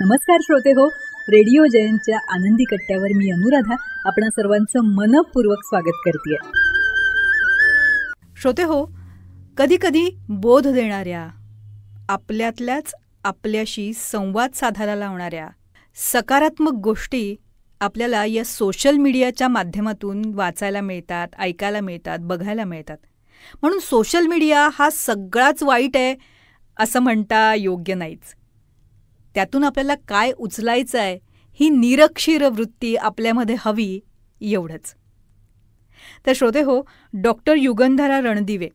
नमस्कार श्रोते हो, रेडिओ जयंतच्या आनंदी कट्ट्यावर मी अनुराधा आपणा सर्वांचं मनपूर्वक स्वागत करते. श्रोते हो, कधी कधी बोध देणाऱ्या, आपल्यातल्याच आपल्याशी संवाद साधायला लावणाऱ्या सकारात्मक गोष्टी आपल्याला या सोशल मीडियाच्या माध्यमातून वाचायला मिळतात, ऐकायला मिळतात, बघायला मिळतात. म्हणून सोशल मीडिया हा सगळाच वाईट आहे असं म्हणता योग्य नाहीच. त्यातून आपल्याला काय उचलायचं आहे ही निरक्षीर वृत्ती आपल्यामध्ये हवी, एवढंच. तर श्रोते हो, डॉक्टर युगंधरा रणदिवे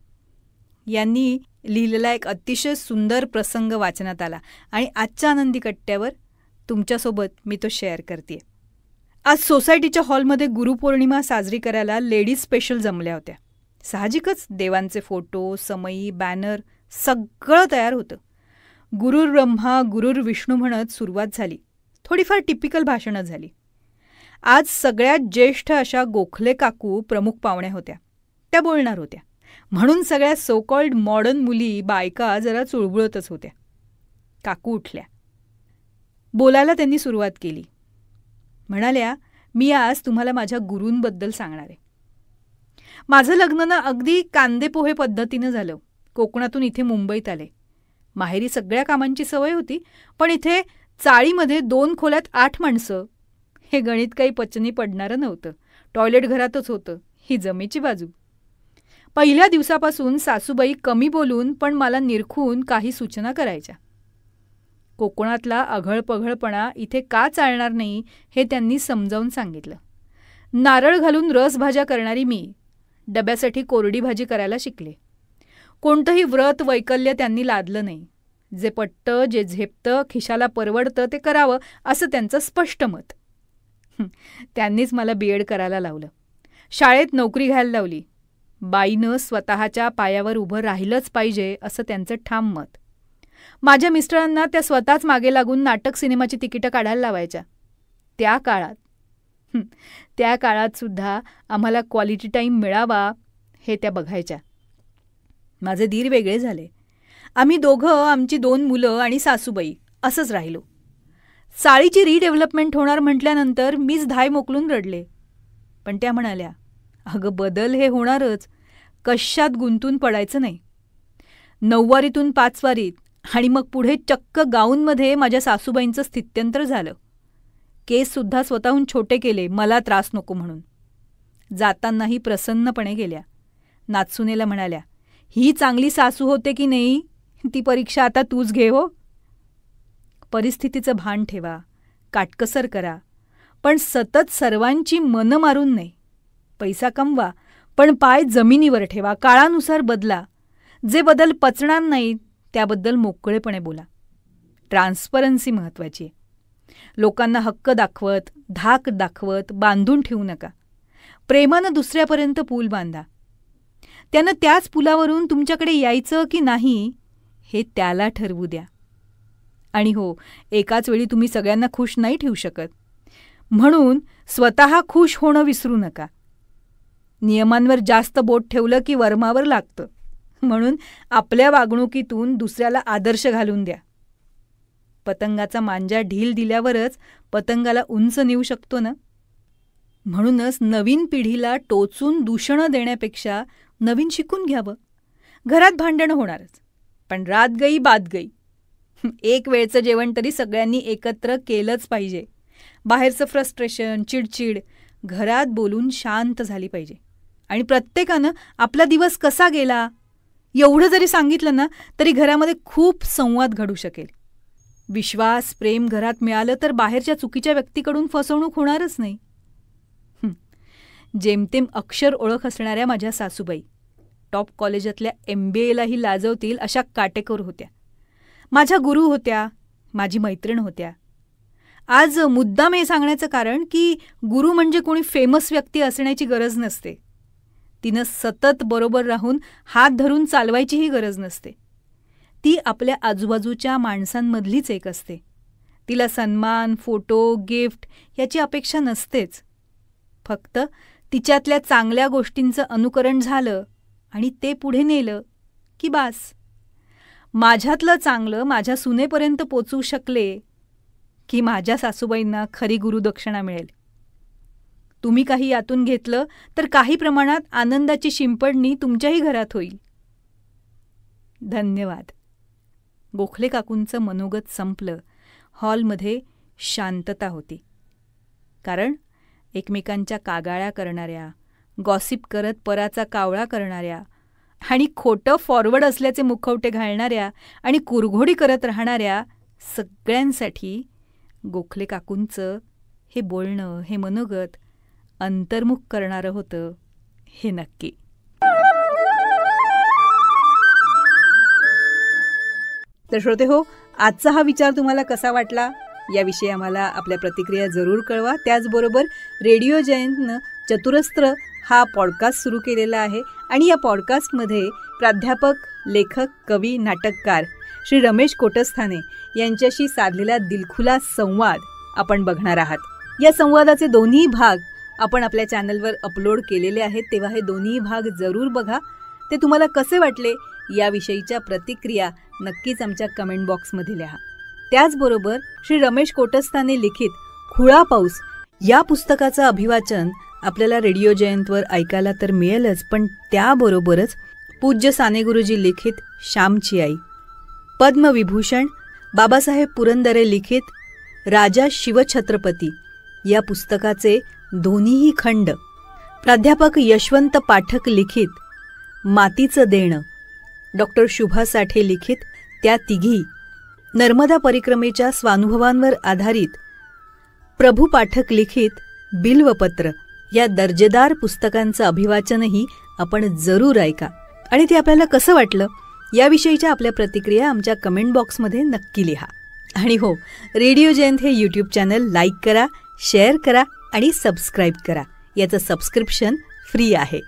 यांनी लिहिलेला एक अतिशय सुंदर प्रसंग वाचनात आला आणि आजच्या आनंदी कट्ट्यावर तुमच्यासोबत मी तो शेअर करते. आज सोसायटीच्या हॉलमध्ये गुरुपौर्णिमा साजरी करायला लेडीज स्पेशल जमल्या होत्या. साहजिकच देवांचे फोटो, समई, बॅनर सगळं तयार होतं. गुरुर ब्रह्मा गुरुर विष्णू म्हणत सुरुवात झाली. थोडीफार टिपिकल भाषणं झाली. आज सगळ्यात ज्येष्ठ अशा गोखले काकू प्रमुख पाहुण्या होत्या. त्या बोलणार होत्या. म्हणून सगळ्या सो कॉल्ड मॉडर्न मुली, बायका जरा चुळबुळतच होत्या. काकू उठल्या. बोलायला त्यांनी सुरुवात केली. म्हणाल्या, मी आज तुम्हाला माझ्या गुरूंबद्दल सांगणार आहे. माझं लग्न ना अगदी कांदेपोहे पद्धतीनं झालं. कोकणातून इथे मुंबईत आले. माहेरी सगळ्या कामांची सवय होती, पण इथे चाळीमध्ये 2 खोल्यात 8 माणसं, हे गणित काही पचनी पडणारं नव्हतं. टॉयलेट घरातच होतं. ही जमेची बाजू. पहिल्या दिवसापासून सासूबाई कमी बोलून पण मला निरखून काही सूचना करायच्या. कोकणातला अघळपघळपणा इथे का चालणार नाही हे त्यांनी समजावून सांगितलं. नारळ घालून रसभाज्या करणारी मी डब्यासाठी कोरडी भाजी करायला शिकले. कोणतंही व्रत वैकल्य त्यांनी लादलं नाही. जे पटतं, जे झेपतं, खिशाला परवडतं ते करावं असं त्यांचं स्पष्ट मत. त्यांनीच मला BEd करायला लावलं. शाळेत नोकरी घ्यायला लावली. बाईनं स्वतःच्या पायावर उभं राहिलंच पाहिजे असं त्यांचं ठाम मत. माझ्या मिस्टरांना त्या स्वतःच मागे लागून नाटक सिनेमाची तिकीटं काढायला लावायच्या. त्या काळात सुद्धा आम्हाला क्वालिटी टाईम मिळावा हे त्या बघायच्या. माझे दीर वेगळे झाले. आम्ही दोघं, आमची 2 मुलं आणि सासूबाई असंच राहिलो. चाळीची रिडेव्हलपमेंट होणार म्हटल्यानंतर मीच धाय मोकलून रडले. पण त्या म्हणाल्या, अगं बदल हे होणारच, कशात गुंतून पडायचं नाही. 9वारीतून 5वारीत आणि मग पुढे चक्क गाऊनमध्ये माझ्या सासूबाईंचं स्थित्यंतर झालं. केससुद्धा स्वतःहून छोटे केले, मला त्रास नको म्हणून. जातानाही प्रसन्नपणे गेल्या. नाचुनेला म्हणाल्या, ही चांगली सासू होते की नाही, ती परीक्षा आता तूच घे हो. परिस्थितीचं भान ठेवा, काटकसर करा, पण सतत सर्वांची मनं मारून नाही. पैसा कमवा, पण पाय जमिनीवर ठेवा. काळानुसार बदला. जे बदल पचणार नाहीत त्याबद्दल मोकळेपणे बोला. ट्रान्सपरन्सी महत्त्वाची आहे. लोकांना हक्क दाखवत, धाक दाखवत बांधून ठेवू नका. प्रेमानं दुसऱ्यापर्यंत पूल बांधा. त्यानं त्याच पुलावरून तुमच्याकडे यायचं की नाही हे त्याला ठरवू द्या. आणि हो, एकाच वेळी तुम्ही सगळ्यांना खुश नाही ठेवू शकत. म्हणून स्वतः खुश होणं विसरू नका. नियमांवर जास्त बोट ठेवलं की वर्मावर लागतं. म्हणून आपल्या वागणुकीतून दुसऱ्याला आदर्श घालून द्या. पतंगाचा मांजा ढील दिल्यावरच पतंगाला उंच नेऊ शकतो ना. म्हणूनच नवीन पिढीला टोचून दूषणं देण्यापेक्षा नवीन शिकून घ्यावं. घरात भांडणं होणारच, पण रात गई बात गई. एक वेळचं जेवण तरी सगळ्यांनी एकत्र केलंच पाहिजे. बाहेरचं फ्रस्ट्रेशन, चिडचिड घरात बोलून शांत झाली पाहिजे. आणि प्रत्येकानं आपला दिवस कसा गेला एवढं जरी सांगितलं ना तरी घरामध्ये खूप संवाद घडू शकेल. विश्वास, प्रेम घरात मिळालं तर बाहेरच्या चुकीच्या व्यक्तीकडून फसवणूक होणारच नाही. जेमतेम अक्षर ओळख असणाऱ्या माझ्या सासूबाई टॉप कॉलेजातल्या MBAलाही लाजवतील अशा काटेकोर होत्या. माझ्या गुरु होत्या, माझी मैत्रीण होत्या. आज मुद्दाम हे सांगण्याचं कारण की गुरु म्हणजे कोणी फेमस व्यक्ती असण्याची गरज नसते. तिनं सतत बरोबर राहून हात धरून चालवायचीही गरज नसते. ती आपल्या आजूबाजूच्या माणसांमधलीच एक असते. तिला सन्मान, फोटो, गिफ्ट याची अपेक्षा नसतेच. फक्त तिच्यातल्या चांगल्या गोष्टींचं अनुकरण झालं आणि ते पुढे नेलं की बास. माझ्यातलं चांगलं माझ्या सुनेपर्यंत पोचवू शकले की माझ्या सासूबाईंना खरी गुरुदक्षिणा मिळेल. तुम्ही काही यातून घेतलं तर काही प्रमाणात आनंदाची शिंपडणी तुमच्याही घरात होईल. धन्यवाद. गोखले काकूंचं मनोगत संपलं. हॉलमध्ये शांतता होती. कारण एकमेकांच्या कागाळ्या करणाऱ्या, गॉसिप करत पराचा कावळा करणाऱ्या आणि खोटं फॉरवर्ड असल्याचे मुखवटे घालणाऱ्या आणि कुरघोडी करत राहणाऱ्या सगळ्यांसाठी गोखले काकूंचं हे बोलणं, हे मनोगत अंतर्मुख करणारं होतं हे नक्की. तर श्रोते हो, आजचा हा विचार तुम्हाला कसा वाटला याविषयी आम्हाला आपल्या प्रतिक्रिया जरूर कळवा. त्याचबरोबर रेडिओ जयंतनं चतुरस्त्र हा पॉडकास्ट सुरू केलेला आहे आणि या पॉडकास्टमध्ये प्राध्यापक, लेखक, कवी, नाटककार श्री रमेश कोटस्थाने यांच्याशी साधलेला दिलखुलास संवाद आपण बघणार आहात. या संवादाचे दोन्ही भाग आपण आपल्या चॅनलवर अपलोड केलेले आहेत, तेव्हा हे दोन्ही भाग जरूर बघा. ते तुम्हाला कसे वाटले याविषयीच्या प्रतिक्रिया नक्कीच आमच्या कमेंट बॉक्समध्ये लिहा. त्याचबरोबर श्री रमेश कोटस्थाने लिखित खुळा पाऊस या पुस्तकाचं अभिवाचन आपल्याला रेडिओ जयंतवर ऐकायला तर मिळेलच, पण त्याबरोबरच पूज्य साने गुरुजी लिखित श्यामची आई, पद्मविभूषण बाबासाहेब पुरंदरे लिखित राजा शिवछत्रपती या पुस्तकाचे दोन्हीही खंड, प्राध्यापक यशवंत पाठक लिखित मातीचं देणं, डॉक्टर शुभा साठे लिखित त्या तिघी, नर्मदा परिक्रमेच्या स्वानुभवांवर आधारित प्रभू पाठक लिखित बिल्वपत्र या दर्जेदार पुस्तकांचं अभिवाचनही आपण जरूर ऐका. आणि ते आपल्याला कसं वाटलं याविषयीच्या आपल्या प्रतिक्रिया आमच्या कमेंट बॉक्समध्ये नक्की लिहा. आणि हो, रेडिओ जयंत हे यूट्यूब चॅनल लाईक करा, शेअर करा आणि सबस्क्राईब करा. याचं सबस्क्रिप्शन फ्री आहे.